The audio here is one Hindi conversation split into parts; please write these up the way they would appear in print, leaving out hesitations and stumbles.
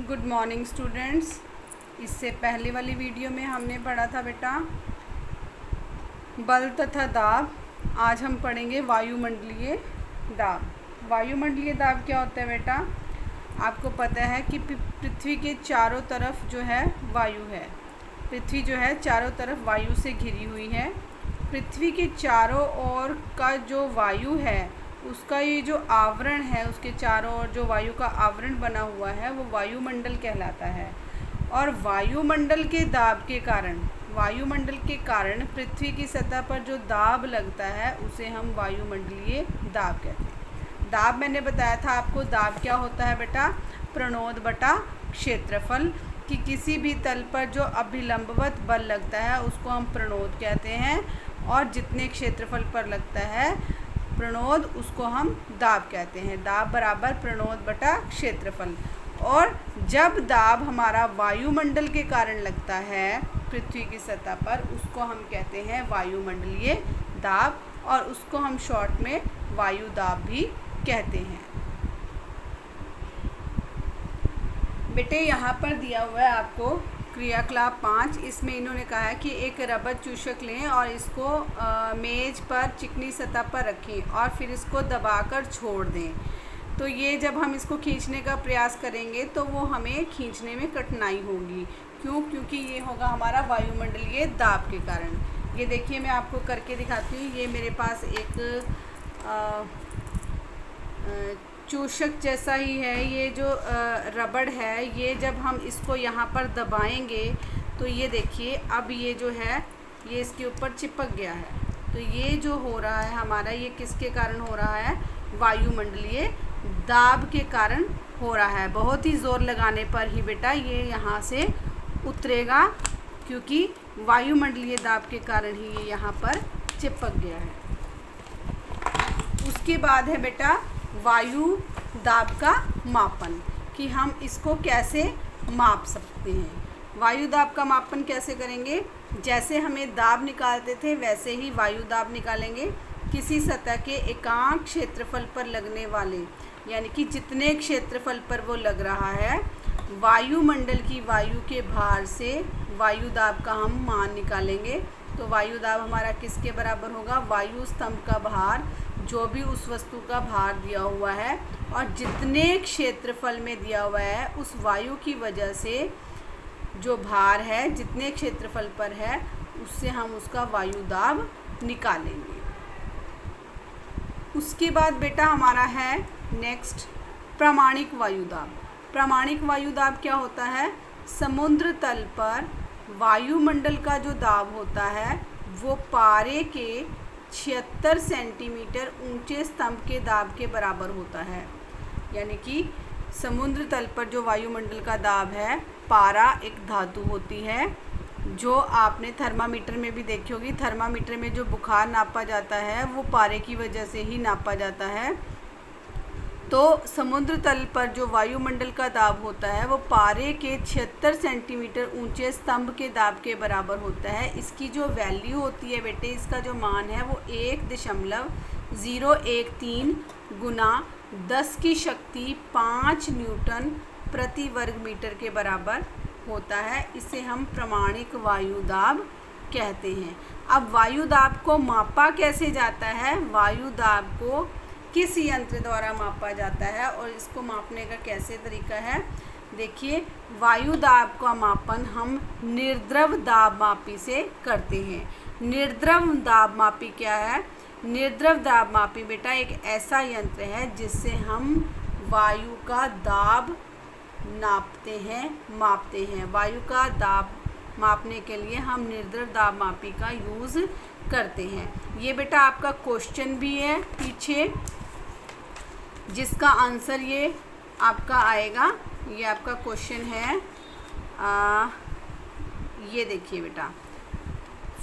Good morning students. इससे पहले वाली वीडियो में हमने पढ़ा था बेटा बल तथा दाब। आज हम पढ़ेंगे वायुमंडलीय दाब। वायुमंडलीय दाब क्या होता है बेटा? आपको पता है कि पृथ्वी के चारों तरफ जो है वायु है। पृथ्वी जो है चारों तरफ वायु से घिरी हुई है। पृथ्वी के चारों ओर का जो वायु है उसका ये जो आवरण है, उसके चारों ओर जो वायु का आवरण बना हुआ है वो वायुमंडल कहलाता है। और वायुमंडल के दाब के कारण, वायुमंडल के कारण पृथ्वी की सतह पर जो दाब लगता है उसे हम वायुमंडलीय दाब कहते हैं। दाब मैंने बताया था आपको, दाब क्या होता है बेटा? प्रणोद बटा क्षेत्रफल। कि किसी भी तल पर जो अभिलंबवत बल लगता है उसको हम प्रणोद कहते हैं, और जितने क्षेत्रफल पर लगता है प्रणोद उसको हम दाब कहते हैं। दाब बराबर प्रणोद बटा क्षेत्रफल। और जब दाब हमारा वायुमंडल के कारण लगता है पृथ्वी की सतह पर उसको हम कहते हैं वायुमंडलीय दाब, और उसको हम शॉर्ट में वायु दाब भी कहते हैं। बेटे यहाँ पर दिया हुआ है आपको क्रियाकलाप 5। इसमें इन्होंने कहा है कि एक रबर चूषक लें और इसको मेज़ पर चिकनी सतह पर रखें और फिर इसको दबाकर छोड़ दें। तो ये जब हम इसको खींचने का प्रयास करेंगे तो वो हमें खींचने में कठिनाई होगी। क्यों? क्योंकि ये होगा हमारा वायुमंडलीय दाब के कारण। ये देखिए, मैं आपको करके दिखाती हूँ। ये मेरे पास एक चूषक जैसा ही है। ये जो रबड़ है, ये जब हम इसको यहाँ पर दबाएंगे तो ये देखिए अब ये जो है ये इसके ऊपर चिपक गया है। तो ये जो हो रहा है हमारा, ये किसके कारण हो रहा है? वायुमंडलीय दाब के कारण हो रहा है। बहुत ही ज़ोर लगाने पर ही बेटा ये यहाँ से उतरेगा, क्योंकि वायुमंडलीय दाब के कारण ही ये यहाँ पर चिपक गया है। उसके बाद है बेटा वायु दाब का मापन, कि हम इसको कैसे माप सकते हैं। वायु दाब का मापन कैसे करेंगे? जैसे हमें दाब निकालते थे वैसे ही वायु दाब निकालेंगे। किसी सतह के एकांक क्षेत्रफल पर लगने वाले, यानी कि जितने क्षेत्रफल पर वो लग रहा है, वायुमंडल की वायु के भार से वायु दाब का हम मान निकालेंगे। तो वायु दाब हमारा किसके बराबर होगा? वायु स्तंभ का भार, जो भी उस वस्तु का भार दिया हुआ है और जितने क्षेत्रफल में दिया हुआ है उस वायु की वजह से जो भार है जितने क्षेत्रफल पर है उससे हम उसका वायु दाब निकालेंगे। उसके बाद बेटा हमारा है नेक्स्ट प्रामाणिक वायु दाब। प्रामाणिक वायु दाब क्या होता है? समुद्र तल पर वायुमंडल का जो दाब होता है वो पारे के 76 सेंटीमीटर ऊंचे स्तंभ के दाब के बराबर होता है। यानी कि समुद्र तल पर जो वायुमंडल का दाब है, पारा एक धातु होती है जो आपने थर्मामीटर में भी देखी होगी। थर्मामीटर में जो बुखार नापा जाता है वो पारे की वजह से ही नापा जाता है। तो समुद्र तल पर जो वायुमंडल का दाब होता है वो पारे के 76 सेंटीमीटर ऊंचे स्तंभ के दाब के बराबर होता है। इसकी जो वैल्यू होती है बेटे, इसका जो मान है वो 1.013 गुना 10 की शक्ति 5 न्यूटन प्रति वर्ग मीटर के बराबर होता है। इसे हम प्रामाणिक वायु दाब कहते हैं। अब वायु दाब को मापा कैसे जाता है? वायु दाब को किस यंत्र द्वारा मापा जाता है और इसको मापने का कैसे तरीका है? देखिए, वायु दाब का मापन हम निर्द्रव दाब मापी से करते हैं। निर्द्रव दाब मापी क्या है? निर्द्रव दाब मापी बेटा एक ऐसा यंत्र है जिससे हम वायु का दाब नापते हैं, मापते हैं। वायु का दाब मापने के लिए हम निर्द्रव दाब मापी का यूज़ करते हैं। ये बेटा आपका क्वेश्चन भी है पीछे, जिसका आंसर ये आपका आएगा। ये आपका क्वेश्चन है। ये देखिए बेटा,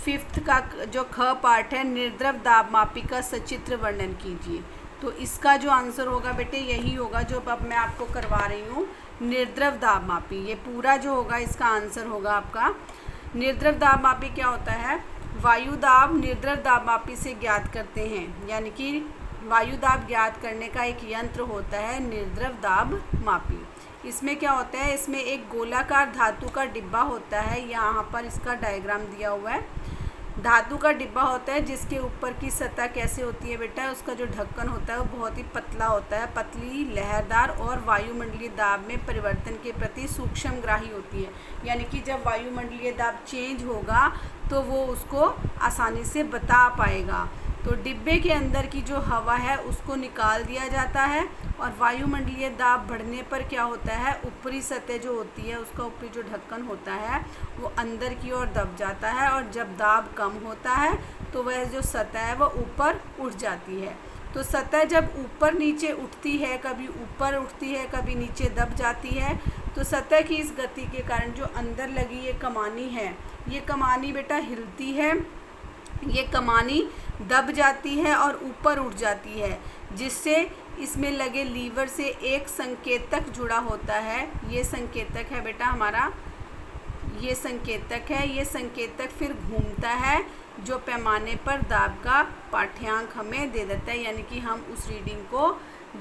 5th का जो ख पार्ट है, निर्द्रव दाब मापी का सचित्र वर्णन कीजिए। तो इसका जो आंसर होगा बेटे यही होगा जो अब मैं आपको करवा रही हूँ, निर्द्रव दाब मापी। ये पूरा जो होगा इसका आंसर होगा आपका। निर्द्रव दाब मापी क्या होता है? वायु दाब निर्द्रव दाब मापी से ज्ञात करते हैं। यानी कि वायु दाब ज्ञात करने का एक यंत्र होता है निर्द्रव दाब मापी। इसमें क्या होता है, इसमें एक गोलाकार धातु का डिब्बा होता है, यहाँ पर इसका डायग्राम दिया हुआ है। धातु का डिब्बा होता है जिसके ऊपर की सतह कैसे होती है बेटा, उसका जो ढक्कन होता है वो बहुत ही पतला होता है, पतली, लहरदार और वायुमंडलीय दाब में परिवर्तन के प्रति सूक्ष्मग्राही होती है। यानी कि जब वायुमंडलीय दाब चेंज होगा तो वो उसको आसानी से बता पाएगा। तो डिब्बे के अंदर की जो हवा है उसको निकाल दिया जाता है और वायुमंडलीय दाब बढ़ने पर क्या होता है, ऊपरी सतह जो होती है उसका ऊपरी जो ढक्कन होता है वो अंदर की ओर दब जाता है और जब दाब कम होता है तो वह जो सतह है वो ऊपर उठ जाती है। तो सतह जब ऊपर नीचे उठती है, कभी ऊपर उठती है कभी नीचे दब जाती है, तो सतह की इस गति के कारण जो अंदर लगी ये कमानी है, ये कमानी बेटा हिलती है, ये कमानी दब जाती है और ऊपर उठ जाती है, जिससे इसमें लगे लीवर से एक संकेतक जुड़ा होता है। ये संकेतक है बेटा हमारा, ये संकेतक है, ये संकेतक फिर घूमता है जो पैमाने पर दाब का पाठ्यांक हमें दे देता है, यानी कि हम उस रीडिंग को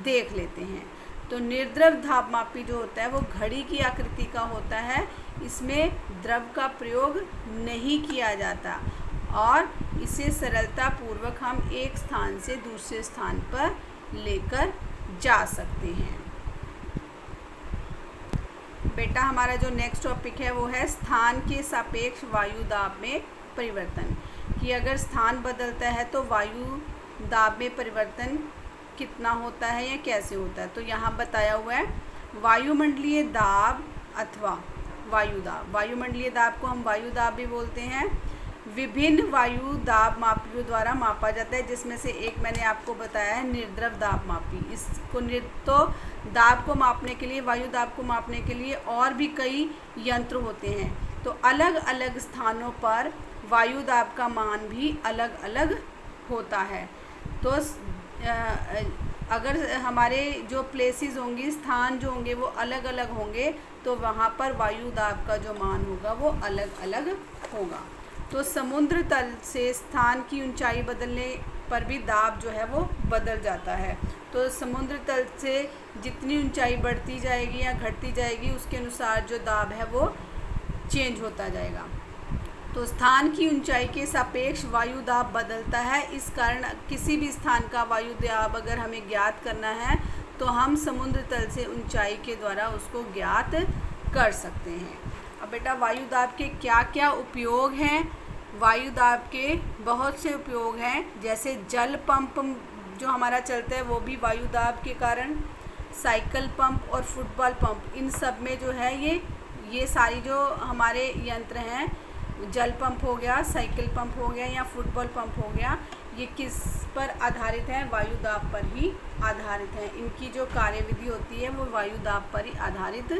देख लेते हैं। तो निर्द्रव दाब मापी जो होता है वो घड़ी की आकृति का होता है, इसमें द्रव का प्रयोग नहीं किया जाता और इसे सरलता पूर्वक हम एक स्थान से दूसरे स्थान पर लेकर जा सकते हैं। बेटा हमारा जो नेक्स्ट टॉपिक है वो है स्थान के सापेक्ष वायु दाब में परिवर्तन, कि अगर स्थान बदलता है तो वायु दाब में परिवर्तन कितना होता है या कैसे होता है। तो यहाँ बताया हुआ है वायुमंडलीय दाब अथवा वायु दाब। वायुमंडलीय दाब को हम वायु दाब भी बोलते हैं। विभिन्न वायु दाब मापियों द्वारा मापा जाता है, जिसमें से एक मैंने आपको बताया है निर्द्रव दाब मापी। इसको तो दाब को मापने के लिए, वायु दाब को मापने के लिए और भी कई यंत्र होते हैं, तो अलग अलग स्थानों पर वायु दाब का मान भी अलग अलग होता है। तो अगर हमारे जो प्लेसेस होंगी, स्थान जो होंगे वो अलग अलग होंगे, तो वहाँ पर वायु दाब का जो मान होगा वो अलग अलग होगा। तो समुद्र तल से स्थान की ऊंचाई बदलने पर भी दाब जो है वो बदल जाता है। तो समुद्र तल से जितनी ऊंचाई बढ़ती जाएगी या घटती जाएगी उसके अनुसार जो दाब है वो चेंज होता जाएगा। तो स्थान की ऊंचाई के सापेक्ष वायु दाब बदलता है। इस कारण किसी भी स्थान का वायु दाब अगर हमें ज्ञात करना है तो हम समुद्र तल से ऊंचाई के द्वारा उसको ज्ञात कर सकते हैं। अब बेटा वायु दाब के क्या क्या उपयोग हैं। वायु दाब के बहुत से उपयोग हैं, जैसे जल पंप जो हमारा चलता है वो भी वायु दाब के कारण, साइकिल पंप और फुटबॉल पंप, इन सब में जो है ये सारी जो हमारे यंत्र हैं, जल पंप हो गया, साइकिल पंप हो गया या फुटबॉल पंप हो गया, ये किस पर आधारित हैं, वायु दाब पर ही आधारित हैं। इनकी जो कार्यविधि होती है वो वायु दाब पर ही आधारित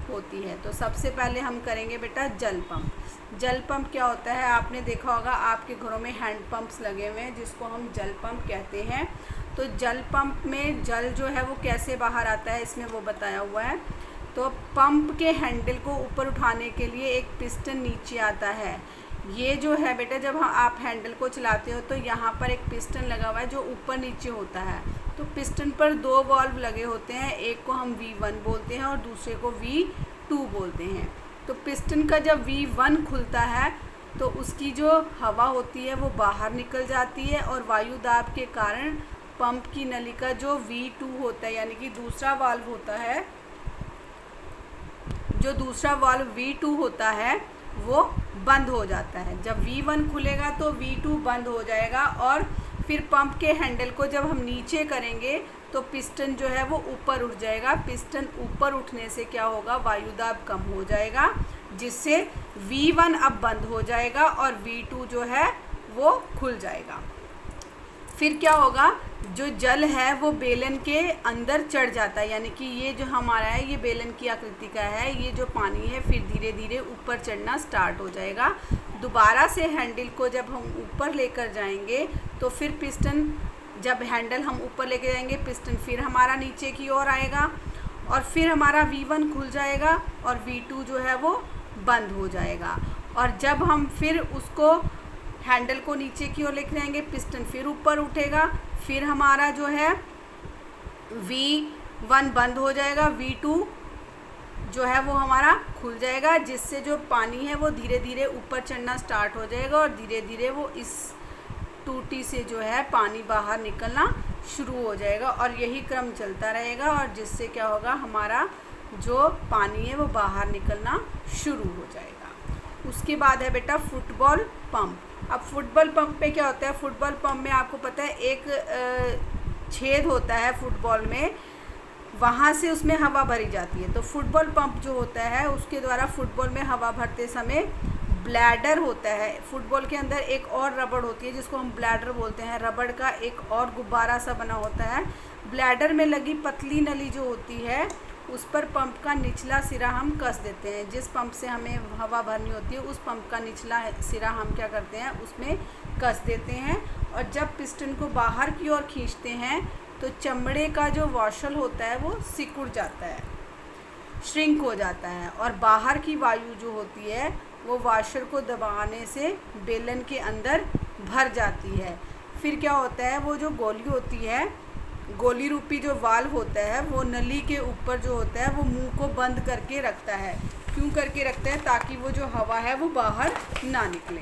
होती है। तो सबसे पहले हम करेंगे बेटा जल पंप। जल पंप क्या होता है, आपने देखा होगा आपके घरों में हैंड पंप्स लगे हुए हैं जिसको हम जल पंप कहते हैं। तो जल पंप में जल जो है वो कैसे बाहर आता है इसमें वो बताया हुआ है। तो पंप के हैंडल को ऊपर उठाने के लिए एक पिस्टन नीचे आता है। ये जो है बेटा जब आप हैंडल को चलाते हो तो यहाँ पर एक पिस्टन लगा हुआ है जो ऊपर नीचे होता है। तो पिस्टन पर दो वाल्व लगे होते हैं, एक को हम V1 बोलते हैं और दूसरे को V2 बोलते हैं। तो पिस्टन का जब V1 खुलता है तो उसकी जो हवा होती है वो बाहर निकल जाती है और वायु दाब के कारण पंप की नली का जो V2 होता है, यानी कि दूसरा वाल्व होता है, जो दूसरा वाल्व V2 होता है वो बंद हो जाता है। जब V1 खुलेगा तो V2 बंद हो जाएगा और फिर पंप के हैंडल को जब हम नीचे करेंगे तो पिस्टन जो है वो ऊपर उठ जाएगा। पिस्टन ऊपर उठने से क्या होगा, वायु दाब कम हो जाएगा, जिससे V1 अब बंद हो जाएगा और V2 जो है वो खुल जाएगा। फिर क्या होगा, जो जल है वो बेलन के अंदर चढ़ जाता है, यानी कि ये जो हमारा है ये बेलन की आकृति का है, ये जो पानी है फिर धीरे धीरे ऊपर चढ़ना स्टार्ट हो जाएगा। दोबारा से हैंडल को जब हम ऊपर लेकर जाएंगे तो फिर पिस्टन, जब हैंडल हम ऊपर लेके जाएंगे पिस्टन फिर हमारा नीचे की ओर आएगा और फिर हमारा V1 खुल जाएगा और V2 जो है वो बंद हो जाएगा। और जब हम फिर उसको हैंडल को नीचे की ओर लेके जाएंगे पिस्टन फिर ऊपर उठेगा, फिर हमारा जो है V1 बंद हो जाएगा, V2 जो है वो हमारा खुल जाएगा, जिससे जो पानी है वो धीरे धीरे ऊपर चढ़ना स्टार्ट हो जाएगा और धीरे धीरे वो इस टूटी से जो है पानी बाहर निकलना शुरू हो जाएगा और यही क्रम चलता रहेगा और जिससे क्या होगा, हमारा जो पानी है वो बाहर निकलना शुरू हो जाएगा। उसके बाद है बेटा फुटबॉल पंप। अब फुटबॉल पंप पे क्या होता है, फुटबॉल पंप में आपको पता है एक छेद होता है फुटबॉल में, वहाँ से उसमें हवा भरी जाती है। तो फुटबॉल पंप जो होता है उसके द्वारा फुटबॉल में हवा भरते समय ब्लैडर होता है। फुटबॉल के अंदर एक और रबड़ होती है जिसको हम ब्लैडर बोलते हैं, रबड़ का एक और गुब्बारा सा बना होता है। ब्लैडर में लगी पतली नली जो होती है उस पर पंप का निचला सिरा हम कस देते हैं। जिस पंप से हमें हवा भरनी होती है उस पंप का निचला सिरा हम क्या करते हैं, उसमें कस देते हैं और जब पिस्टन को बाहर की ओर खींचते हैं तो चमड़े का जो वॉशल होता है वो सिकुड़ जाता है, श्रिंक हो जाता है और बाहर की वायु जो होती है वो वॉशर को दबाने से बेलन के अंदर भर जाती है। फिर क्या होता है, वो जो गोली होती है, गोली रूपी जो वाल्व होता है वो नली के ऊपर जो होता है वो मुंह को बंद करके रखता है। क्यों करके रखता है, ताकि वो जो हवा है वो बाहर ना निकले।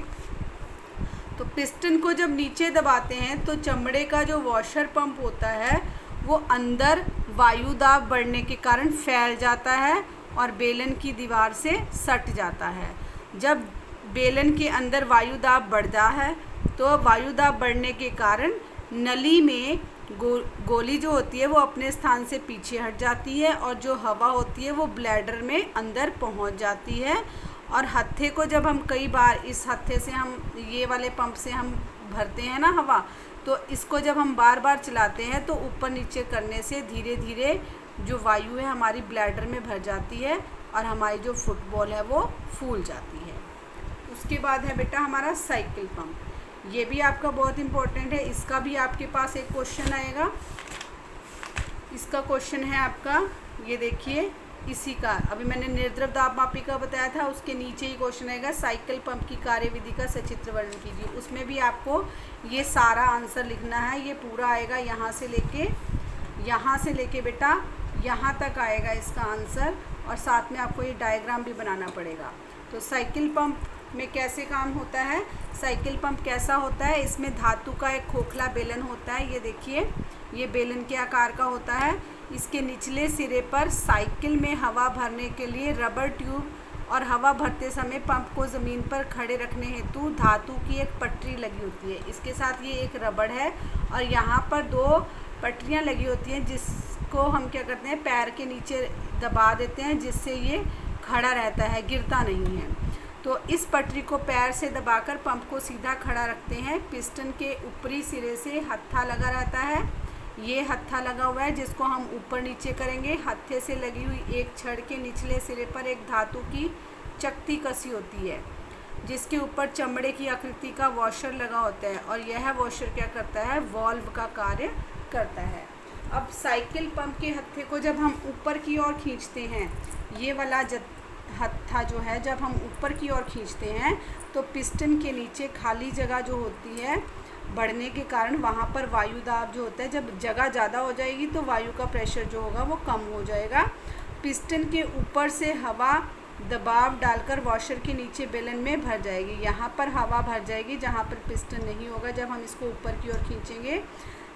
तो पिस्टन को जब नीचे दबाते हैं तो चमड़े का जो वॉशर पंप होता है वो अंदर वायु दाब बढ़ने के कारण फैल जाता है और बेलन की दीवार से सट जाता है। जब बेलन के अंदर वायु दाब बढ़ता है तो वायु दाब बढ़ने के कारण नली में गोली जो होती है वो अपने स्थान से पीछे हट जाती है और जो हवा होती है वो ब्लैडर में अंदर पहुंच जाती है। और हत्थे को जब हम कई बार इस हत्थे से हम ये वाले पंप से हम भरते हैं ना हवा, तो इसको जब हम बार बार चलाते हैं तो ऊपर नीचे करने से धीरे धीरे जो वायु है हमारी ब्लैडर में भर जाती है और हमारी जो फुटबॉल है वो फूल जाती है। उसके बाद है बेटा हमारा साइकिल पंप। ये भी आपका बहुत इम्पोर्टेंट है, इसका भी आपके पास एक क्वेश्चन आएगा। इसका क्वेश्चन है आपका, ये देखिए इसी का, अभी मैंने निर्द्रव दाब मापी का बताया था, उसके नीचे ही क्वेश्चन आएगा साइकिल पंप की कार्यविधि का सचित्र वर्णन कीजिए। उसमें भी आपको ये सारा आंसर लिखना है, ये पूरा आएगा यहाँ से लेके बेटा यहाँ तक आएगा इसका आंसर और साथ में आपको ये डायग्राम भी बनाना पड़ेगा। तो साइकिल पंप में कैसे काम होता है, साइकिल पंप कैसा होता है, इसमें धातु का एक खोखला बेलन होता है। ये देखिए, ये बेलन के आकार का होता है। इसके निचले सिरे पर साइकिल में हवा भरने के लिए रबर ट्यूब और हवा भरते समय पंप को ज़मीन पर खड़े रखने हेतु धातु की एक पटरी लगी होती है। इसके साथ ये एक रबड़ है और यहाँ पर दो पटरियाँ लगी होती हैं जिसको हम क्या करते हैं, पैर के नीचे दबा देते हैं जिससे ये खड़ा रहता है, गिरता नहीं है। तो इस पटरी को पैर से दबाकर पंप को सीधा खड़ा रखते हैं। पिस्टन के ऊपरी सिरे से हत्था लगा रहता है, ये हत्था लगा हुआ है जिसको हम ऊपर नीचे करेंगे। हत्थे से लगी हुई एक छड़ के निचले सिरे पर एक धातु की चकती कसी होती है जिसके ऊपर चमड़े की आकृति का वॉशर लगा होता है और यह वॉशर क्या करता है, वॉल्व का कार्य करता है। अब साइकिल पंप के हत्थे को जब हम ऊपर की ओर खींचते हैं, ये वाला हत्था जो है जब हम ऊपर की ओर खींचते हैं तो पिस्टन के नीचे खाली जगह जो होती है बढ़ने के कारण वहाँ पर वायु दाब जो होता है, जब जगह ज़्यादा हो जाएगी तो वायु का प्रेशर जो होगा वो कम हो जाएगा। पिस्टन के ऊपर से हवा दबाव डालकर वॉशर के नीचे बेलन में भर जाएगी। यहाँ पर हवा भर जाएगी जहाँ पर पिस्टन नहीं होगा जब हम इसको ऊपर की ओर खींचेंगे।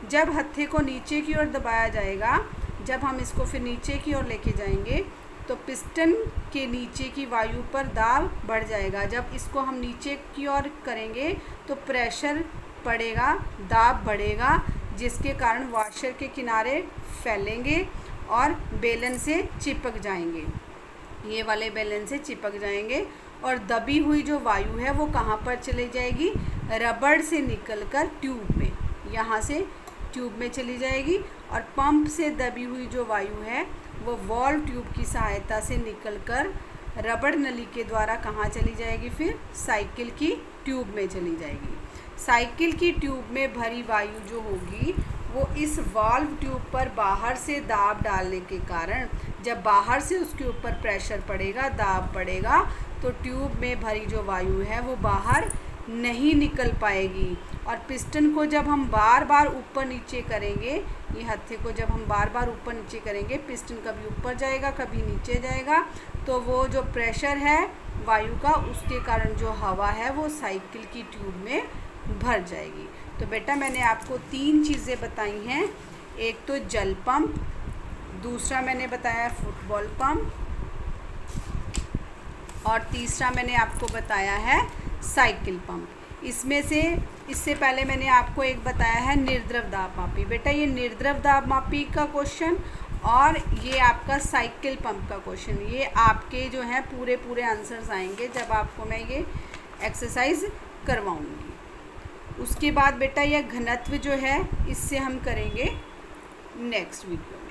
जब हत्थे को नीचे की ओर दबाया जाएगा, जब हम इसको फिर नीचे की ओर लेके जाएंगे तो पिस्टन के नीचे की वायु पर दाब बढ़ जाएगा। जब इसको हम नीचे की ओर करेंगे तो प्रेशर पड़ेगा, दाब बढ़ेगा, जिसके कारण वॉशर के किनारे फैलेंगे और बेलन से चिपक जाएंगे, ये वाले बेलन से चिपक जाएंगे और दबी हुई जो वायु है वो कहाँ पर चली जाएगी, रबड़ से निकलकर ट्यूब में, यहाँ से ट्यूब में चली जाएगी और पंप से दबी हुई जो वायु है वो वॉल्व ट्यूब की सहायता से निकलकर रबड़ नली के द्वारा कहाँ चली जाएगी, फिर साइकिल की ट्यूब में चली जाएगी। साइकिल की ट्यूब में भरी वायु जो होगी वो इस वॉल्व ट्यूब पर बाहर से दाब डालने के कारण जब बाहर से उसके ऊपर प्रेशर पड़ेगा, दाब पड़ेगा, तो ट्यूब में भरी जो वायु है वो बाहर नहीं निकल पाएगी और पिस्टन को जब हम बार बार ऊपर नीचे करेंगे, ये हत्थे को जब हम बार बार ऊपर नीचे करेंगे, पिस्टन कभी ऊपर जाएगा कभी नीचे जाएगा, तो वो जो प्रेशर है वायु का, उसके कारण जो हवा है वो साइकिल की ट्यूब में भर जाएगी। तो बेटा मैंने आपको 3 चीज़ें बताई हैं, एक तो जल पंप, दूसरा मैंने बताया फुटबॉल पंप, और तीसरा मैंने आपको बताया है साइकिल पंप। इसमें से इससे पहले मैंने आपको एक बताया है निर्द्रव दाब मापी। बेटा ये निर्द्रव दाब मापी का क्वेश्चन और ये आपका साइकिल पंप का क्वेश्चन, ये आपके जो है पूरे आंसर्स आएंगे जब आपको मैं ये एक्सरसाइज करवाऊंगी। उसके बाद बेटा यह घनत्व जो है इससे हम करेंगे नेक्स्ट वीडियो।